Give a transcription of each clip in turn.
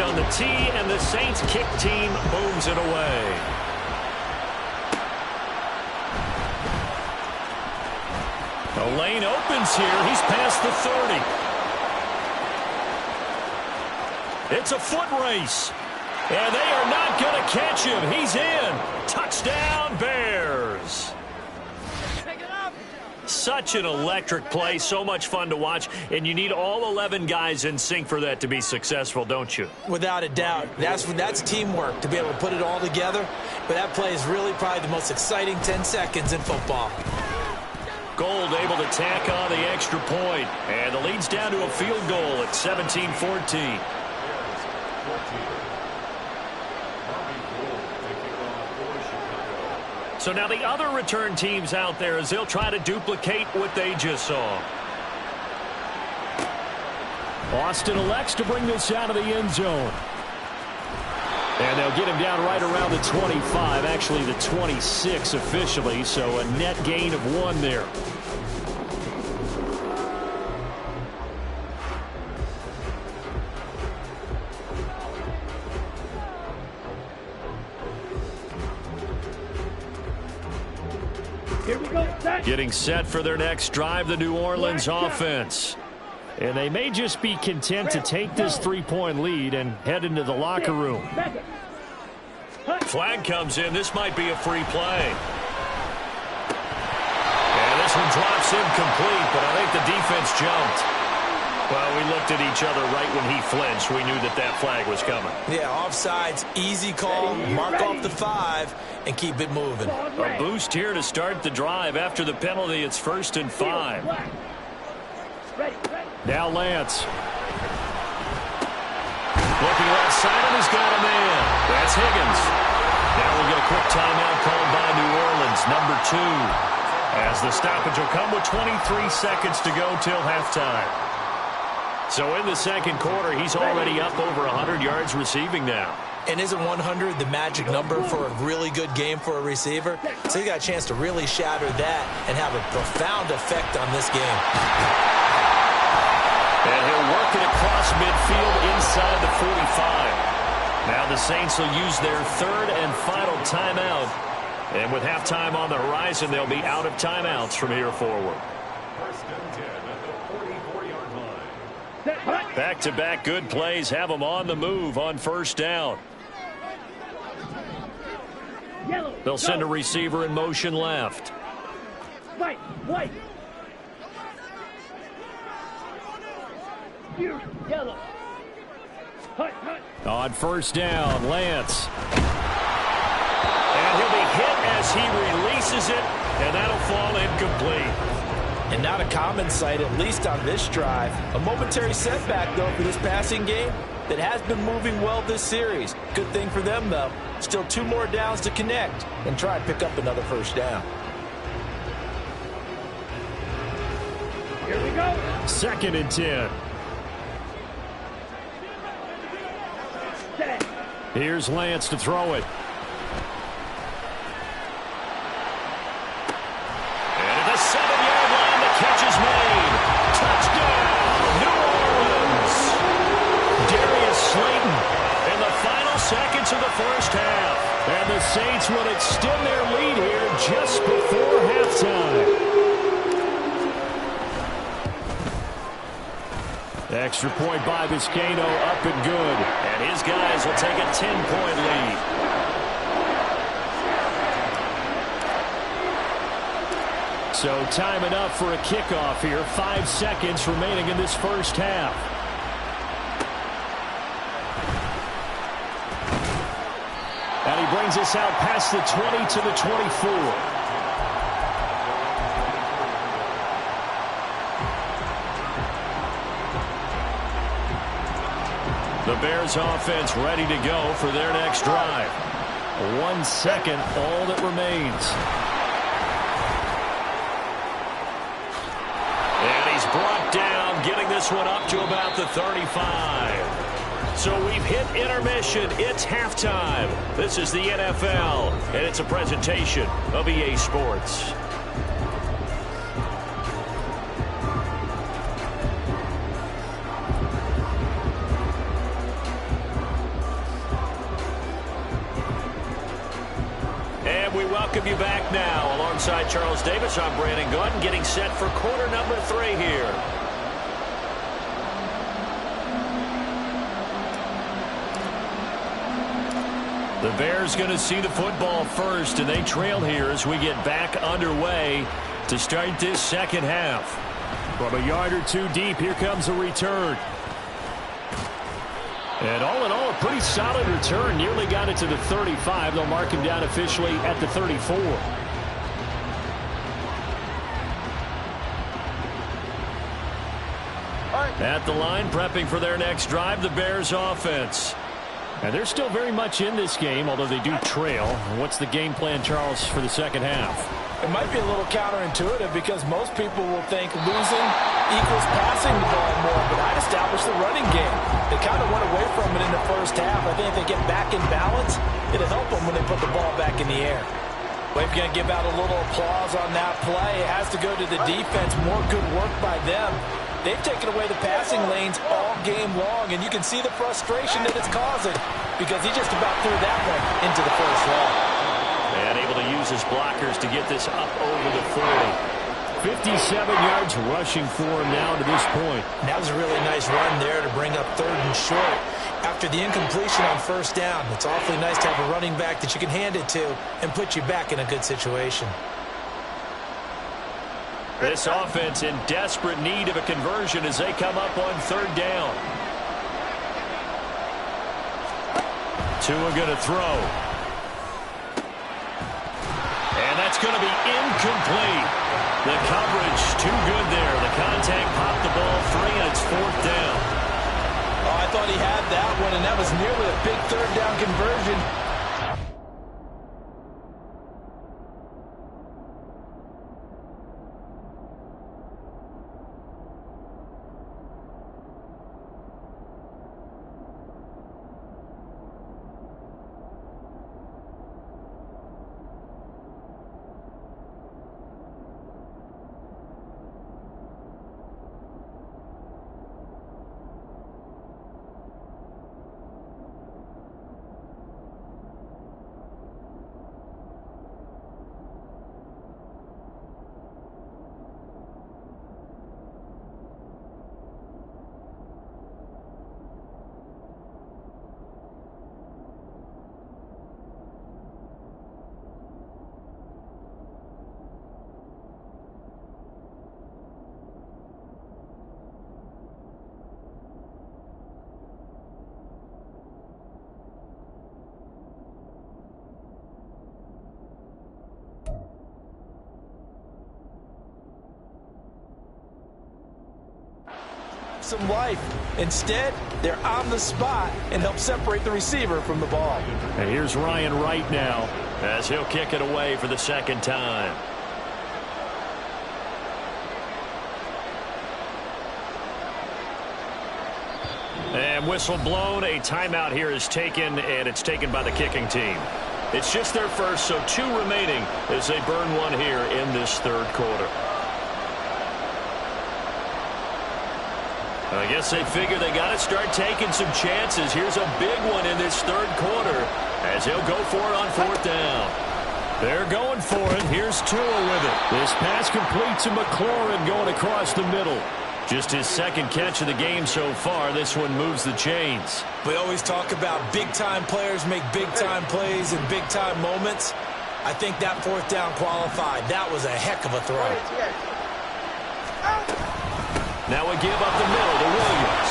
right on the tee, and the Saints kick team moves it away. The lane opens here. He's past the 30. It's a foot race. And they are not going to catch him. He's in. Touchdown, Bears. Such an electric play. So much fun to watch. And you need all 11 guys in sync for that to be successful, don't you? Without a doubt. That's teamwork to be able to put it all together. But that play is really probably the most exciting 10 seconds in football. Gold able to tack on the extra point. And the lead's down to a field goal at 17-14. So now the other return teams out there as they'll try to duplicate what they just saw. Austin elects to bring this out of the end zone. And they'll get him down right around the 25, actually the 26 officially, so a net gain of 1 there. Getting set for their next drive, the New Orleans offense. And they may just be content to take this 3-point lead and head into the locker room. Flag comes in. This might be a free play. And this one drops incomplete, but I think the defense jumped. Well, we looked at each other right when he flinched. We knew that that flag was coming. Yeah, offsides, easy call, mark off the 5, and keep it moving. A boost here to start the drive. After the penalty, it's 1st and 5. Now Lance. Looking left side, and he's got a man. That's Higgins. Now we'll get a quick timeout called by New Orleans, number 2. As the stoppage will come with 23 seconds to go till halftime. So in the second quarter, he's already up over 100 yards receiving now. And isn't 100 the magic number for a really good game for a receiver? So he got a chance to really shatter that and have a profound effect on this game. And he'll work it across midfield inside the 45. Now the Saints will use their 3rd and final timeout. And with halftime on the horizon, they'll be out of timeouts from here forward. Back-to-back good plays have them on the move on 1st down. They'll send a receiver in motion left. White. Yellow. On 1st down, Lance. And he'll be hit as he releases it, and that'll fall incomplete. And not a common sight, at least on this drive. A momentary setback, though, for this passing game that has been moving well this series. Good thing for them, though. Still 2 more downs to connect and try and pick up another 1st down. Here we go. 2nd and 10. Here's Lance to throw it. And at the 7-yard line, the catch is made. Touchdown, New Orleans. Darius Slayton in the final seconds of the 1st half. And the Saints will extend their lead here just before halftime. Extra point by Biscayno, up and good. And his guys will take a 10-point lead. So time enough for a kickoff here. 5 seconds remaining in this 1st half. And he brings us out past the 20 to the 24. The Bears offense ready to go for their next drive. 1 second, all that remains. And he's brought down, getting this one up to about the 35. So we've hit intermission. It's halftime. This is the NFL, and it's a presentation of EA Sports. welcome you back now. Alongside Charles Davis, I'm Brandon Gunn, getting set for quarter number 3 here. The Bears going to see the football first, and they trail here as we get back underway to start this second half. From a yard or two deep, here comes a return. And all in all, a pretty solid return. Nearly got it to the 35. They'll mark him down officially at the 34. At the line, prepping for their next drive, the Bears offense. And they're still very much in this game, although they do trail. What's the game plan, Charles, for the second half? It might be a little counterintuitive because most people will think losing equals passing the ball more, but I'd establish the running game. They kind of went away from it in the first half. I think if they get back in balance, it'll help them when they put the ball back in the air. We're going to give out a little applause on that play. It has to go to the defense. More good work by them. They've taken away the passing lanes all game long, and you can see the frustration that it's causing because he just about threw that one into the first row. And able to use his blockers to get this up over the 40. 57 yards rushing for him now to this point. That was a really nice run there to bring up 3rd and short. After the incompletion on 1st down, it's awfully nice to have a running back that you can hand it to and put you back in a good situation. This offense in desperate need of a conversion as they come up on 3rd down. Tua going to throw. And that's going to be incomplete. The coverage too good there. The contact popped the ball free, and it's 4th down. Oh, I thought he had that one, and that was nearly a big 3rd down conversion. Some life. Instead, they're on the spot and help separate the receiver from the ball. And here's Ryan Wright now as he'll kick it away for the 2nd time. And whistle blown. A timeout here is taken, and it's taken by the kicking team. It's just their first, so 2 remaining as they burn one here in this 3rd quarter. I guess they figure they got to start taking some chances. Here's a big one in this 3rd quarter as he'll go for it on 4th down. They're going for it. Here's Tua with it. This pass complete to McLaurin going across the middle. Just his 2nd catch of the game so far. This one moves the chains. We always talk about big-time players make big-time plays in big-time moments. I think that 4th down qualified. That was a heck of a throw. Now a give up the middle to Williams.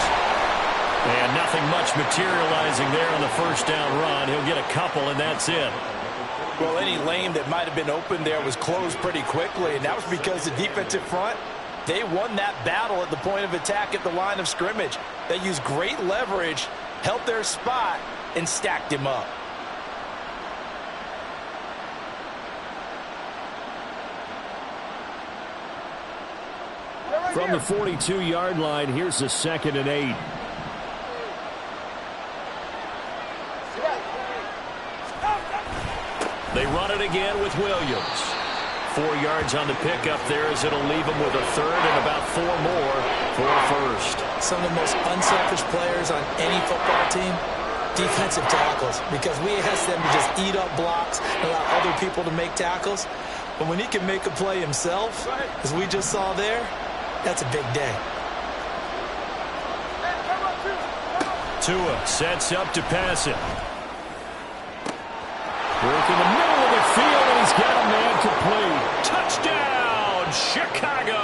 And nothing much materializing there on the 1st down run. He'll get a couple, and that's it. Well, any lane that might have been open there was closed pretty quickly, and that was because the defensive front, they won that battle at the point of attack at the line of scrimmage. They used great leverage, held their spot, and stacked him up. From the 42-yard line, here's the 2nd and 8. They run it again with Williams. 4 yards on the pickup there as it'll leave them with a 3rd and about 4 more for a 1st. Some of the most unselfish players on any football team, Defensive tackles, because we ask them to just eat up blocks, allow other people to make tackles. But when he can make a play himself, as we just saw there, that's a big day. Tua sets up to pass it. Work in the middle of the field, and he's got a man complete. Touchdown, Chicago!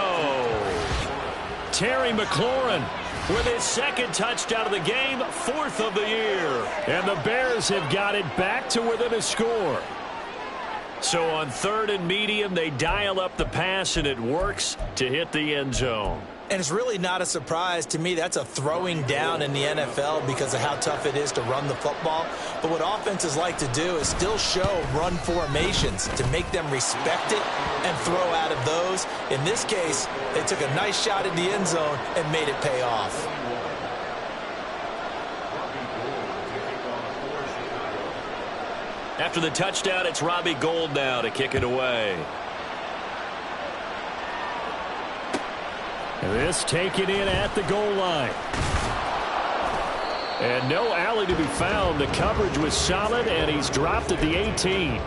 Terry McLaurin with his second touchdown of the game, 4th of the year. And the Bears have got it back to within a score. So on 3rd and medium, they dial up the pass, and it works to hit the end zone. And it's really not a surprise to me. That's a throwing down in the NFL because of how tough it is to run the football. But what offenses like to do is still show run formations to make them respect it and throw out of those. In this case, they took a nice shot in the end zone and made it pay off. After the touchdown, it's Robbie Gould now to kick it away. This taken in at the goal line. And no alley to be found. The coverage was solid, and he's dropped at the 18.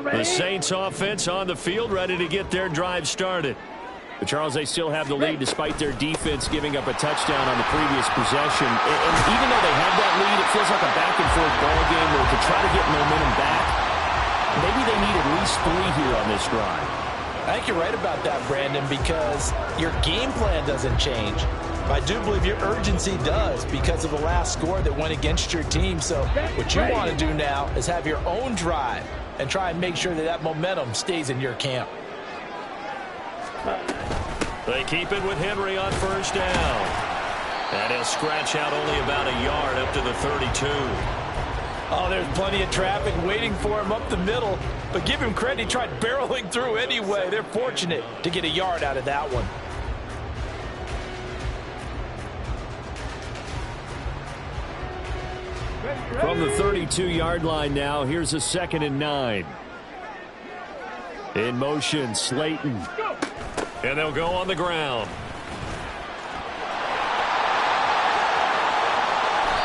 The Saints offense on the field, ready to get their drive started. But Charles, they still have the lead despite their defense giving up a touchdown on the previous possession. And even though they have that lead, it feels like a back-and-forth ball game where to try to get momentum back, maybe they need at least 3 here on this drive. I think you're right about that, Brandon, because your game plan doesn't change. But I do believe your urgency does because of the last score that went against your team. So what you want to do now is have your own drive and try and make sure that that momentum stays in your camp. They keep it with Henry on 1st down. And he'll scratch out only about a yard up to the 32. Oh, there's plenty of traffic waiting for him up the middle. But give him credit, he tried barreling through anyway. They're fortunate to get a yard out of that one. From the 32-yard line now, here's a 2nd and 9. In motion, Slayton. And they'll go on the ground.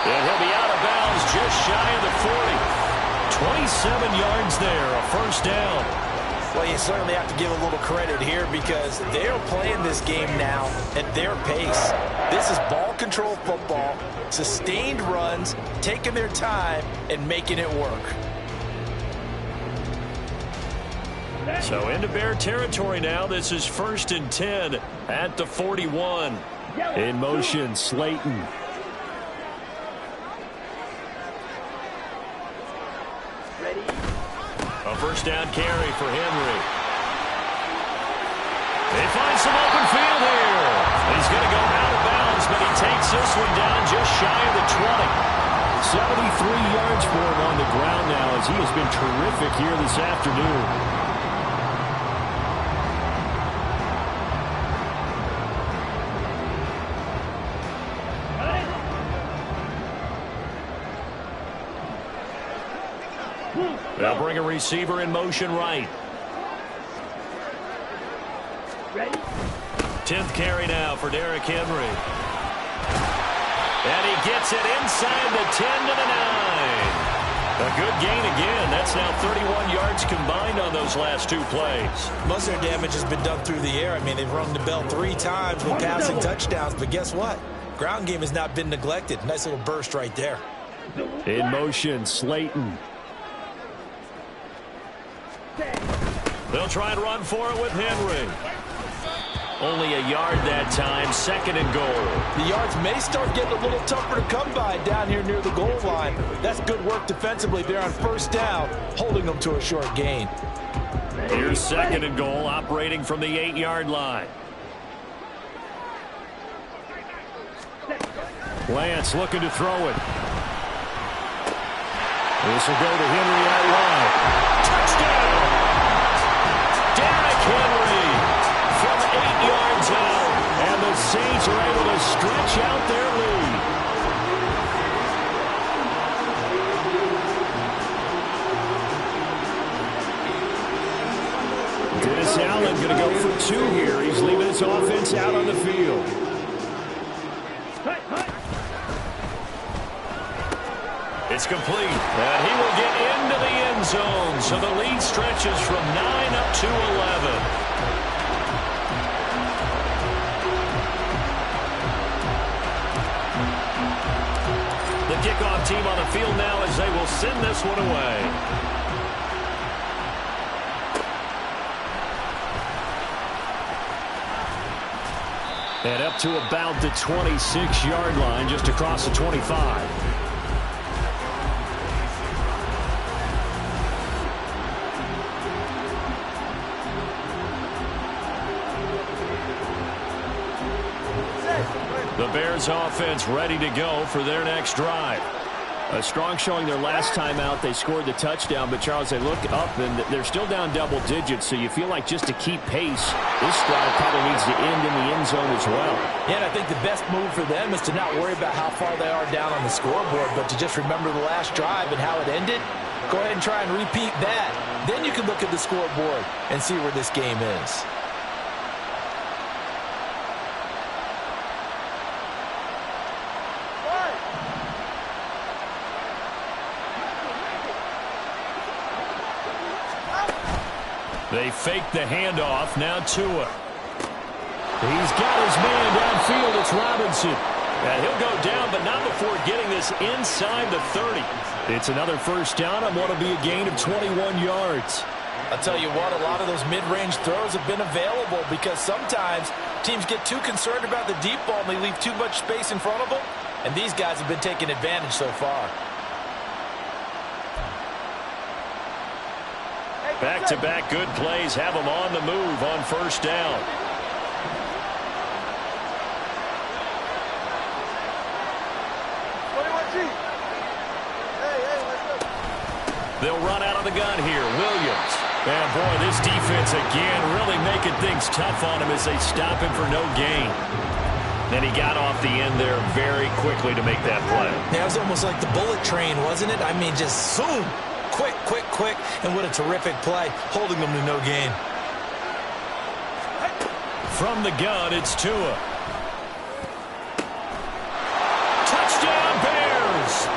And he'll be out of bounds just shy of the 40. 27 yards there, a 1st down. Well, you certainly have to give a little credit here because they're playing this game now at their pace. This is ball control football, sustained runs, taking their time, and making it work. So into Bear territory now. This is 1st and 10 at the 41. In motion, Slayton. A 1st down carry for Henry. They find some open field here. He's going to go out of bounds, but he takes this one down just shy of the 20. 73 yards for him on the ground now as he has been terrific here this afternoon. They'll bring a receiver in motion right. 10th carry now for Derrick Henry. And he gets it inside the 10 to the 9. A good gain again. That's now 31 yards combined on those last 2 plays. Most of their damage has been done through the air. I mean, they've rung the bell 3 times with passing touchdowns. But guess what? Ground game has not been neglected. Nice little burst right there. In motion, Slayton. They'll try and run for it with Henry. Only a yard that time, 2nd and goal. The yards may start getting a little tougher to come by down here near the goal line. That's good work defensively there on 1st down, holding them to a short gain. Here's 2nd and goal, operating from the 8-yard line. Lance looking to throw it. This will go to Henry out wide. Touchdown! Derrick Henry from 8 yards out. And the Saints are able to stretch out their lead. 2 here. He's leaving his offense out on the field. It's complete, and he will get into the end zone. So the lead stretches from 9 up to 11. The kickoff team on the field now as they will send this one away. And up to about the 26-yard line, just across the 25. The Bears offense ready to go for their next drive. A strong showing their last time out. They scored the touchdown, but Charles, they look up and they're still down double digits, so you feel like just to keep pace, this drive probably needs to end in the end zone as well. Yeah, and I think the best move for them is to not worry about how far they are down on the scoreboard, but to just remember the last drive and how it ended. Go ahead and try and repeat that. Then you can look at the scoreboard and see where this game is. They fake the handoff. Now Tua. He's got his man downfield. It's Robinson. And he'll go down, but not before getting this inside the 30. It's another first down on what will be a gain of 21 yards. I'll tell you what, a lot of those mid-range throws have been available because sometimes teams get too concerned about the deep ball and they leave too much space in front of them. And these guys have been taking advantage so far. Back-to-back good plays have them on the move on first down. They'll run out of the gun here. Williams. And boy, this defense again really making things tough on him as they stop him for no gain. Then he got off the end there very quickly to make that play. Yeah, it was almost like the bullet train, wasn't it? I mean, just zoom. Quick, quick, quick, and what a terrific play, holding them to no gain. From the gun, it's Tua. Touchdown, Bears!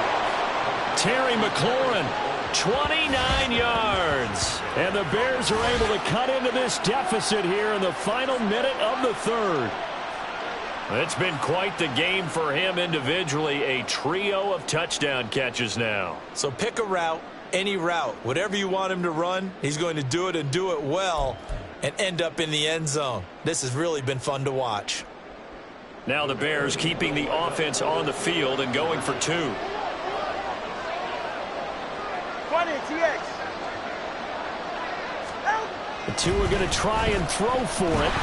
Terry McLaurin, 29 yards. And the Bears are able to cut into this deficit here in the final minute of the third. It's been quite the game for him individually, a trio of touchdown catches now. So pick a route. Any route, whatever you want him to run, he's going to do it and do it well and end up in the end zone. This has really been fun to watch. Now the Bears keeping the offense on the field and going for 2. 20, TX. The 2 are going to try and throw for it.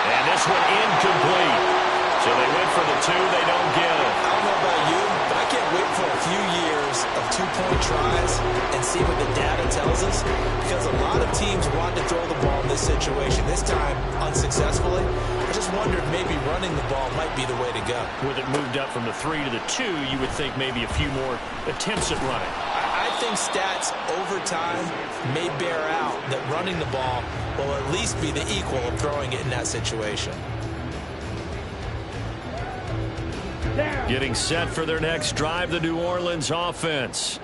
And this one incomplete. So they went for the 2, they don't get it. I don't know about you, but I can't wait for a few years of 2-point tries and see what the data tells us, because a lot of teams want to throw the ball in this situation. This time, unsuccessfully. I just wonder if maybe running the ball might be the way to go. With it moved up from the 3 to the 2, you would think maybe a few more attempts at running. I think stats over time may bear out that running the ball will at least be the equal of throwing it in that situation. Getting set for their next drive, the New Orleans offense.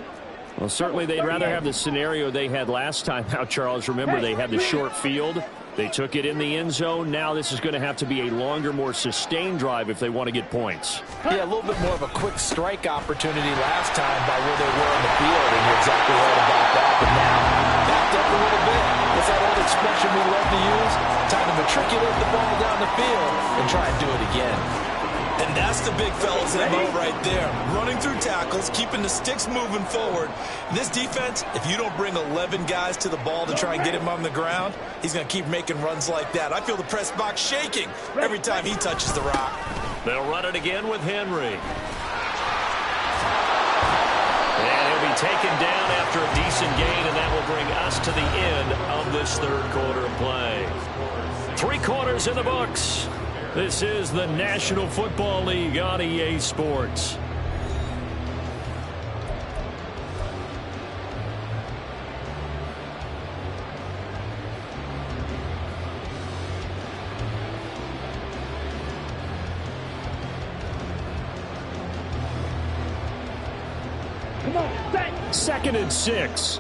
Well, certainly they'd rather have the scenario they had last time out, Charles. Remember, they had the short field. They took it in the end zone. Now this is going to have to be a longer, more sustained drive if they want to get points. Yeah, a little bit more of a quick strike opportunity last time by where they were on the field, and you're exactly right about that. But now, backed up a little bit. What's that old expression we love to use? Time to matriculate the ball down the field and try and do it again. And that's the big fella's MO right there. Running through tackles, keeping the sticks moving forward. This defense, if you don't bring 11 guys to the ball to try and get him on the ground, he's going to keep making runs like that. I feel the press box shaking every time he touches the rock. They'll run it again with Henry. And he'll be taken down after a decent gain, and that will bring us to the end of this third quarter of play. 3 quarters in the books. This is the National Football League on EA Sports. 2nd and 6.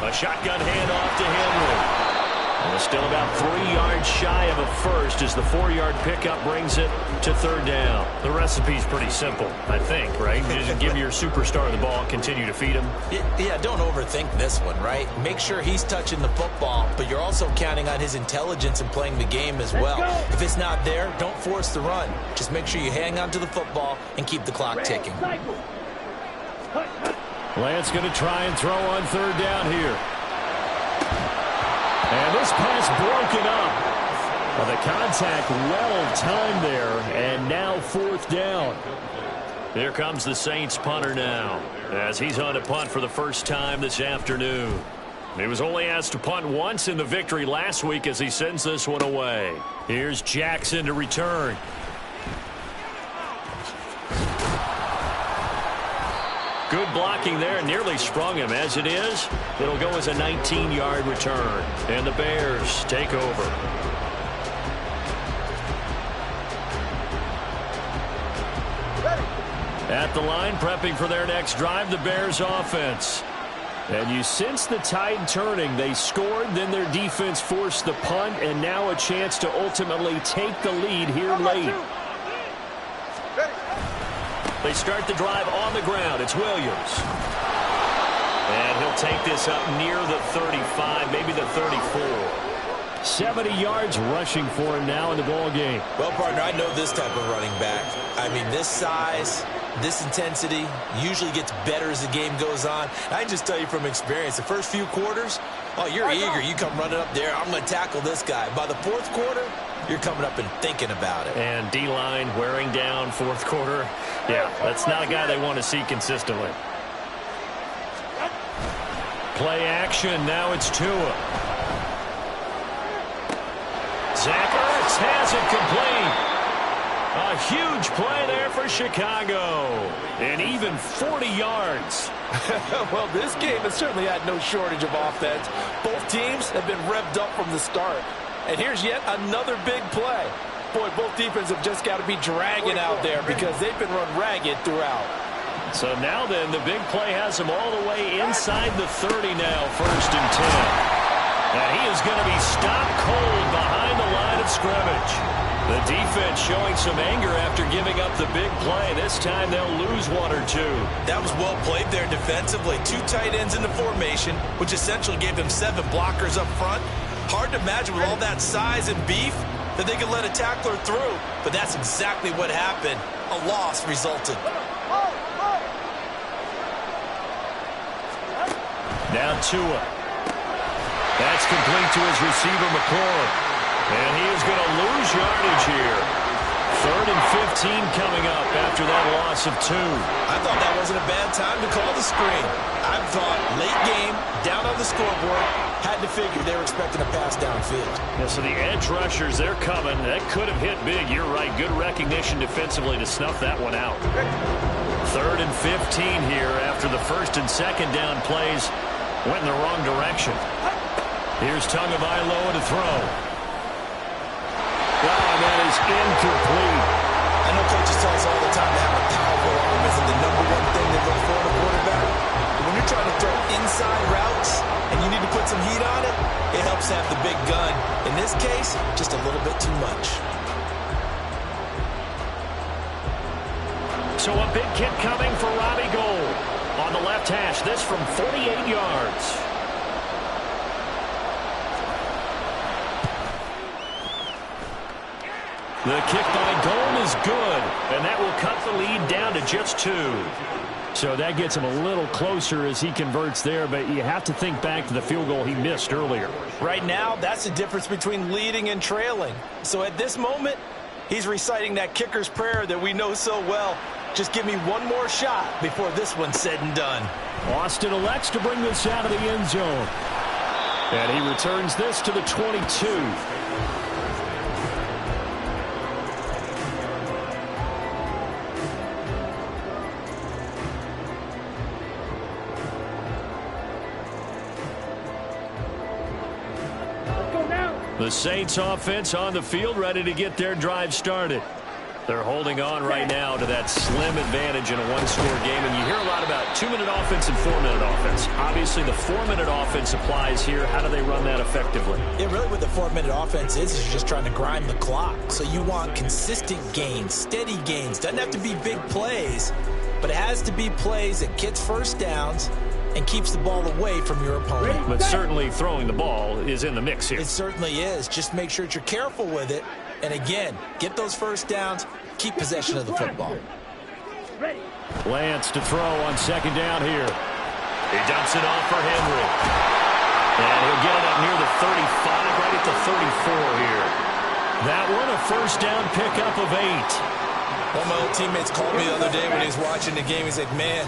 A shotgun handoff to Henry. Well, still about 3 yards shy of a first as the 4-yard pickup brings it to 3rd down. The recipe's pretty simple, I think, right? You just give your superstar the ball, continue to feed him. Yeah, don't overthink this one, right? Make sure he's touching the football, but you're also counting on his intelligence in playing the game as well. If it's not there, don't force the run. Just make sure you hang on to the football and keep the clock ticking. Lance going to try and throw on 3rd down here. And this pass broken up. Well, the contact well-timed there, and now 4th down. Here comes the Saints punter now, as he's on to punt for the first time this afternoon. He was only asked to punt once in the victory last week as he sends this one away. Here's Jackson to return. Good blocking there, nearly sprung him. As it is, it'll go as a 19-yard return. And the Bears take over. At the line, prepping for their next drive, the Bears offense. And you sense the tide turning. They scored, then their defense forced the punt, and now a chance to ultimately take the lead here late. They start the drive on the ground. It's Williams. And he'll take this up near the 35, maybe the 34. 70 yards rushing for him now in the ball game. Well, partner, I know this type of running back. I mean, this size, this intensity usually gets better as the game goes on. I can just tell you from experience, the first few quarters, oh, you're eager. You come running up there, I'm going to tackle this guy. By the 4th quarter, you're coming up and thinking about it. And D-line wearing down 4th quarter. Yeah, that's not a guy they want to see consistently. Play action. Now it's Tua. Zach Ertz has it complete. A huge play there for Chicago. And even 40 yards. Well, this game has certainly had no shortage of offense. Both teams have been revved up from the start. And here's yet another big play. Boy, both defenses have just got to be dragging out there because they've been run ragged throughout. So now then, the big play has him all the way inside the 30 now, 1st and 10. And he is going to be stopped cold behind the line of scrimmage. The defense showing some anger after giving up the big play. This time they'll lose 1 or 2. That was well played there defensively. 2 tight ends in the formation, which essentially gave them 7 blockers up front. Hard to imagine with all that size and beef that they could let a tackler through, but that's exactly what happened. A loss resulted. Now Tua. That's complete to his receiver, McCord. And he is going to lose yardage here. 3rd and 15 coming up after that loss of 2. I thought that wasn't a bad time to call the screen. I thought late game, down on the scoreboard, had to figure they were expecting a pass downfield. Yeah, so the edge rushers, they're coming. That could have hit big. You're right. Good recognition defensively to snuff that one out. 3rd and 15 here after the 1st and 2nd down plays went in the wrong direction. Here's Tagovailoa to throw. Wow, that is incomplete. I know coaches tell us all the time to have a powerful arm isn't the #1 thing they look for in a quarterback. But when you're trying to throw inside routes and you need to put some heat on it, it helps have the big gun. In this case, just a little bit too much. So a big kick coming for Robbie Gould. On the left hash, this from 48 yards. The kick by Gould is good, and that will cut the lead down to just 2. So that gets him a little closer as he converts there, but you have to think back to the field goal he missed earlier. Right now, that's the difference between leading and trailing. So at this moment, he's reciting that kicker's prayer that we know so well. Just give me one more shot before this one's said and done. Austin elects to bring this out of the end zone. And he returns this to the 22. The The Saints offense on the field, ready to get their drive started. They're holding on right now to that slim advantage in a one-score game. And you hear a lot about 2-minute offense and 4-minute offense. Obviously, the 4-minute offense applies here. How do they run that effectively? Yeah, really what the 4-minute offense is you're just trying to grind the clock. So you want consistent gains, steady gains. Doesn't have to be big plays, but it has to be plays that gets first downs and keeps the ball away from your opponent. But certainly throwing the ball is in the mix here. It certainly is. Just make sure that you're careful with it. And again, get those first downs, keep possession of the football. Lance to throw on second down here. He dumps it off for Henry. And he'll get it up near the 35, right at the 34 here. That one, a first down pickup of 8. One of my old teammates called me the other day when he was watching the game. He's like, man,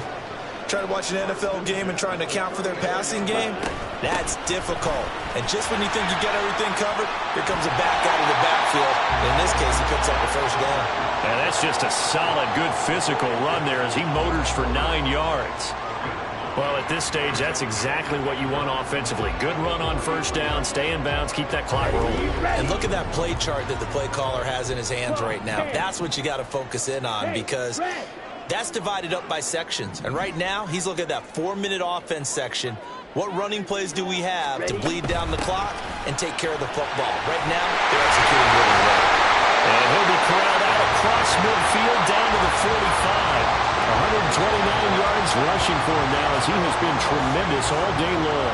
trying to watch an NFL game and trying to account for their passing game, that's difficult. And just when you think you got everything covered, here comes a back out of the backfield. In this case, he picks up the first down. And that's just a solid, good physical run there as he motors for 9 yards. Well, at this stage, that's exactly what you want offensively. Good run on first down, stay in bounds, keep that clock rolling. And look at that play chart that the play caller has in his hands right now. That's what you got to focus in on because that's divided up by sections. And right now, he's looking at that 4-minute offense section. What running plays do we have to bleed down the clock and take care of the football? Right now, they're executing really well. And he'll be corralled out across midfield down to the 45. 129 yards rushing for him now as he has been tremendous all day long.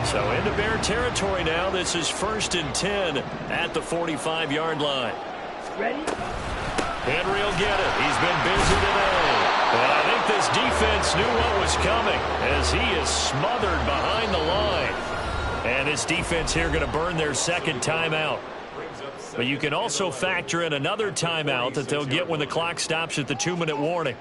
So into Bear territory now. This is 1st and 10 at the 45-yard line. Ready? Henry will get it. He's been busy today. And I think this defense knew what was coming as he is smothered behind the line. And this defense here going to burn their second timeout. But you can also factor in another timeout that they'll get when the clock stops at the 2-minute warning.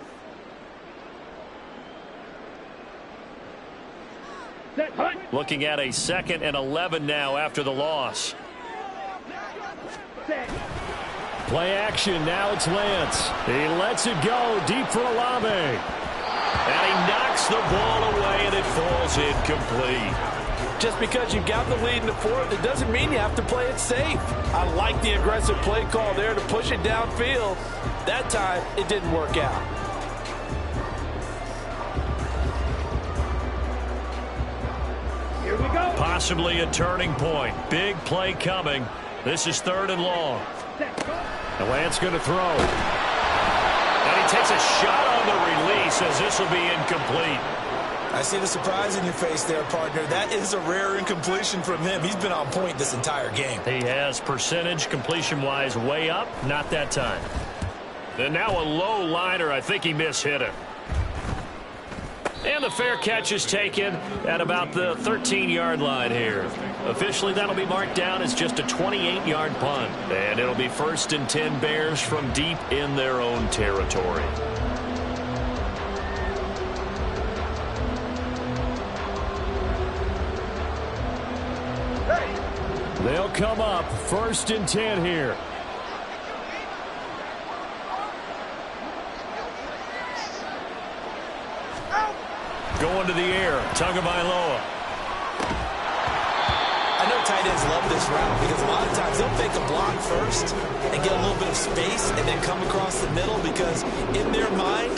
Looking at a 2nd and 11 now after the loss. Play action. Now it's Lance. He lets it go deep for Olave. And he knocks the ball away, and it falls incomplete. Just because you got the lead in the fourth, it doesn't mean you have to play it safe. I like the aggressive play call there to push it downfield. That time, it didn't work out. Here we go. Possibly a turning point. Big play coming. This is 3rd and long. And Lance going to throw. And he takes a shot on the release as this will be incomplete. I see the surprise in your face there, partner. That is a rare incompletion from him. He's been on point this entire game. He has percentage completion-wise way up. Not that time. And now a low liner. I think he mishit it. And the fair catch is taken at about the 13-yard line here. Officially, that'll be marked down as just a 28-yard punt. And it'll be 1st and 10 Bears from deep in their own territory. They'll come up 1st and 10 here. Going to the air, Tagovailoa. I know tight ends love this route because a lot of times they'll fake a block first and get a little bit of space and then come across the middle because in their mind,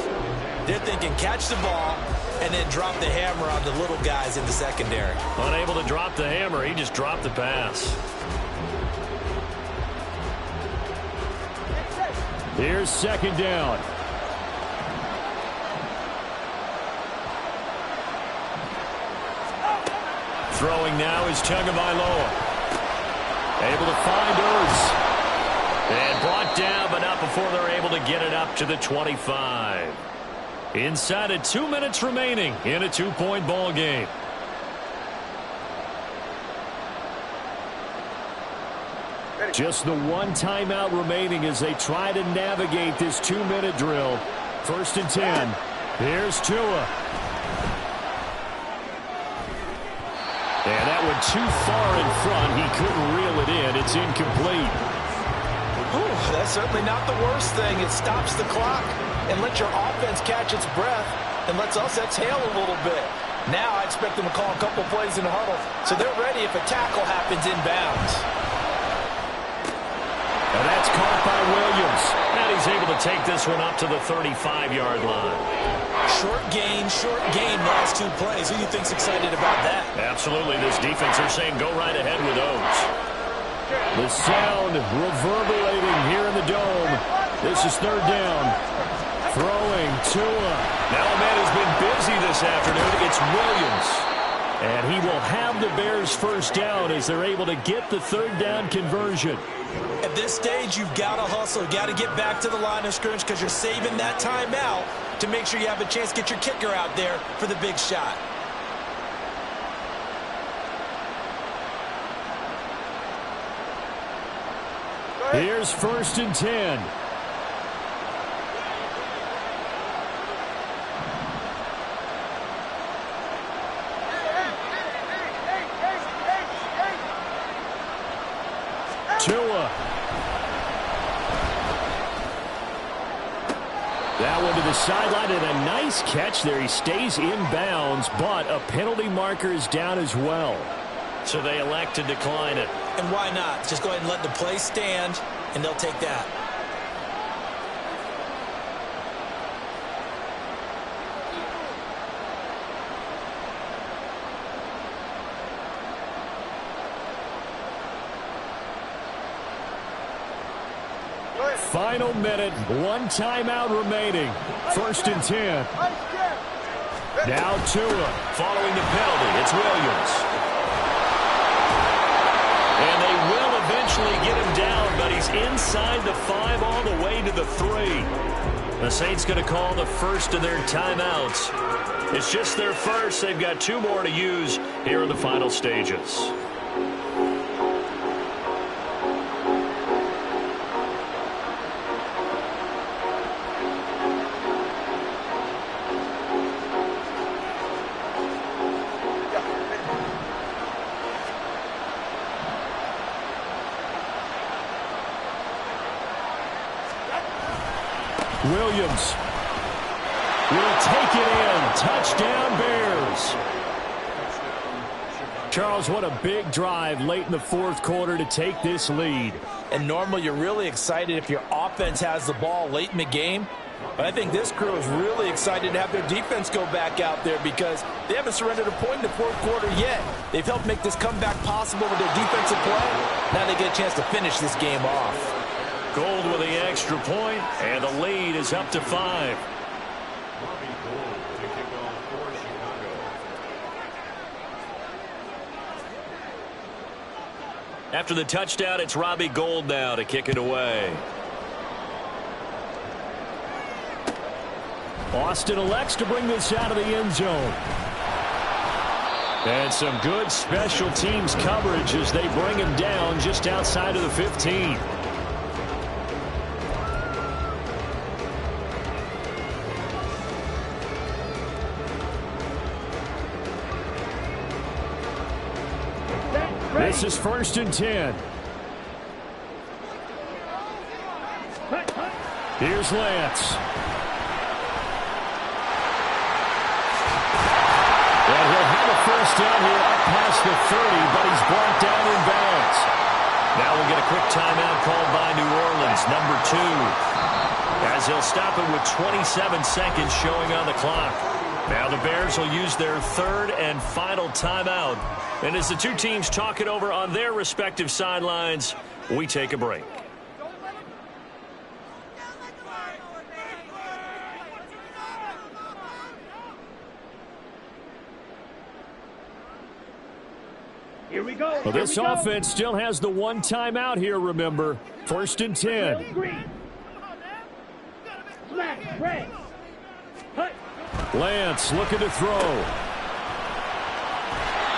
they're thinking catch the ball and then drop the hammer on the little guys in the secondary. Unable to drop the hammer, he just dropped the pass. Here's 2nd down. Throwing now is Tagovailoa. Able to find Ertz. And brought down, but not before they're able to get it up to the 25. Inside of 2 minutes remaining in a 2-point ball game. Just the one timeout remaining as they try to navigate this 2-minute drill. 1st and 10. Here's Tua. And that one too far in front. He couldn't reel it in. It's incomplete. That's certainly not the worst thing. It stops the clock and lets your offense catch its breath and lets us exhale a little bit. Now I expect them to call a couple plays in the huddle, so they're ready if a tackle happens inbounds. And that's caught by Williams. And he's able to take this one up to the 35-yard line. Short gain, last 2 plays. Who do you think's excited about that? Absolutely. This defense are saying go right ahead with those. The sound reverberating here in the dome. This is 3rd down. Throwing Tua. Now a man who's been busy this afternoon. It's Williams. And he will have the Bears' first down as they're able to get the 3rd down conversion. At this stage, you've got to hustle. You've got to get back to the line of scrimmage because you're saving that timeout to make sure you have a chance to get your kicker out there for the big shot. Here's 1st and 10. Tua. That one to the sideline, and a nice catch there. He stays in bounds, but a penalty marker is down as well. So they elect to decline it. And why not? Just go ahead and let the play stand, and they'll take that. Final minute, 1 timeout remaining. 1st and 10. Now Tua following the penalty. It's Williams. And they will eventually get him down, but he's inside the 5 all the way to the 3. The Saints going to call the first of their timeouts. It's just their first. They've got 2 more to use here in the final stages. Williams will take it in. Touchdown, Bears. Charles, what a big drive late in the 4th quarter to take this lead. And normally you're really excited if your offense has the ball late in the game. But I think this crew is really excited to have their defense go back out there because they haven't surrendered a point in the 4th quarter yet. They've helped make this comeback possible with their defensive play. Now they get a chance to finish this game off. Gold with the extra point, and the lead is up to 5. After the touchdown, it's Robbie Gould now to kick it away. Austin elects to bring this out of the end zone. And some good special teams coverage as they bring him down just outside of the 15. This is 1st and 10. Here's Lance. And he'll have a first down here up past the 30, but he's brought down in bounds. Now we'll get a quick timeout called by New Orleans, number 2. As he'll stop it with 27 seconds showing on the clock. Now the Bears will use their 3rd and final timeout. And as the 2 teams talk it over on their respective sidelines, we take a break. Here we go. Well, this offense still has the 1 timeout here, remember. 1st and 10. Green. Black, red. Hut. Lance looking to throw.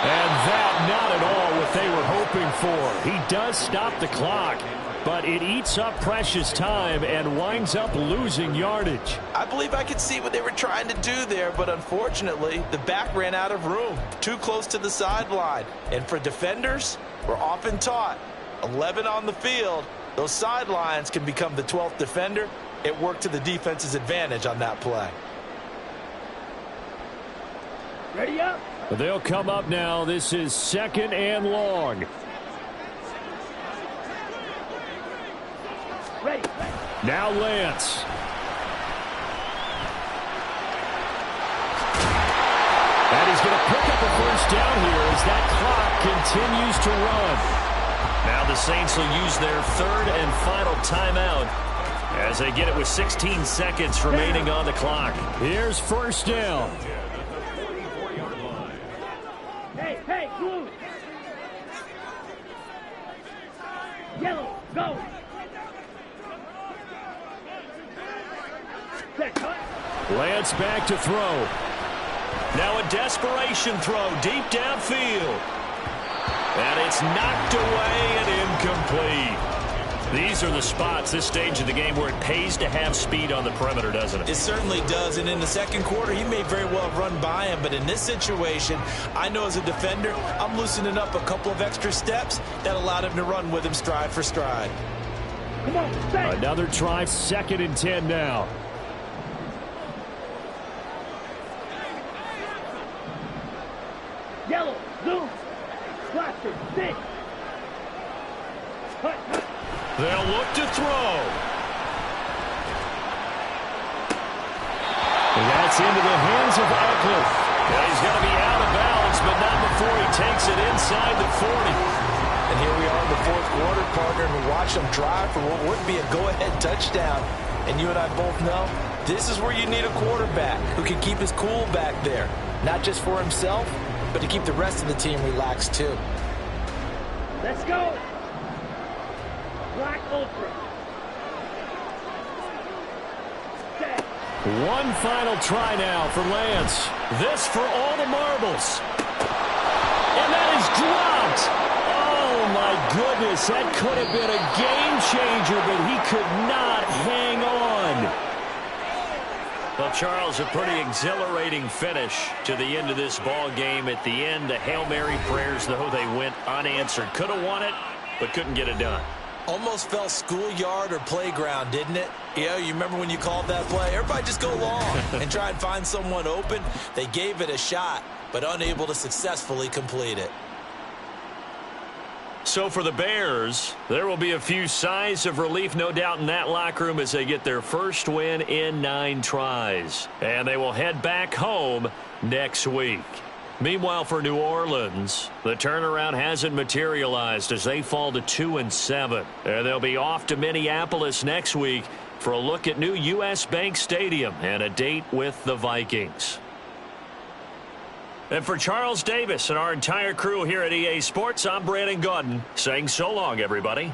And that not at all what they were hoping for. He does stop the clock, but it eats up precious time and winds up losing yardage. I believe I could see what they were trying to do there, but unfortunately, the back ran out of room, too close to the sideline. And for defenders, we're often taught, 11 on the field, those sidelines can become the 12th defender. It worked to the defense's advantage on that play. Ready up. They'll come up now. This is 2nd and long. Ready. Now Lance. And he's going to pick up a first down here as that clock continues to run. Now the Saints will use their 3rd and final timeout as they get it with 16 seconds remaining on the clock. Here's first down. Hey, blue. Yellow, go. Set, cut. Lance back to throw. Now a desperation throw deep downfield. And it's knocked away and incomplete. These are the spots, this stage of the game, where it pays to have speed on the perimeter, doesn't it? It certainly does, and in the second quarter, he may very well run by him, but in this situation, I know as a defender, I'm loosening up a couple of extra steps that allowed him to run with him stride for stride. Come on, stay. Another try, 2nd and 10 now. Yellow, zoom. Blaster, sit. Cut. They'll look to throw. And that's into the hands of Eckler. Well, he's going to be out of bounds, but not before he takes it inside the 40. And here we are in the fourth quarter, partner, and we watch him drive for what would be a go-ahead touchdown. And you and I both know this is where you need a quarterback who can keep his cool back there, not just for himself, but to keep the rest of the team relaxed too. Let's go. Black Ultra. Set. One final try now for Lance. This for all the marbles. And that is dropped. Oh, my goodness. That could have been a game changer, but he could not hang on. Well, Charles, a pretty exhilarating finish to the end of this ball game. At the end, the Hail Mary prayers, though, they went unanswered. Could have won it, but couldn't get it done. Almost felt schoolyard or playground, didn't it? Yeah, you remember when you called that play? Everybody just go long and try and find someone open. They gave it a shot, but unable to successfully complete it. So for the Bears, there will be a few sighs of relief, no doubt, in that locker room as they get their first win in 9 tries. And they will head back home next week. Meanwhile, for New Orleans, the turnaround hasn't materialized as they fall to 2-7. And they'll be off to Minneapolis next week for a look at new U.S. Bank Stadium and a date with the Vikings. And for Charles Davis and our entire crew here at EA Sports, I'm Brandon Gaudin saying so long, everybody.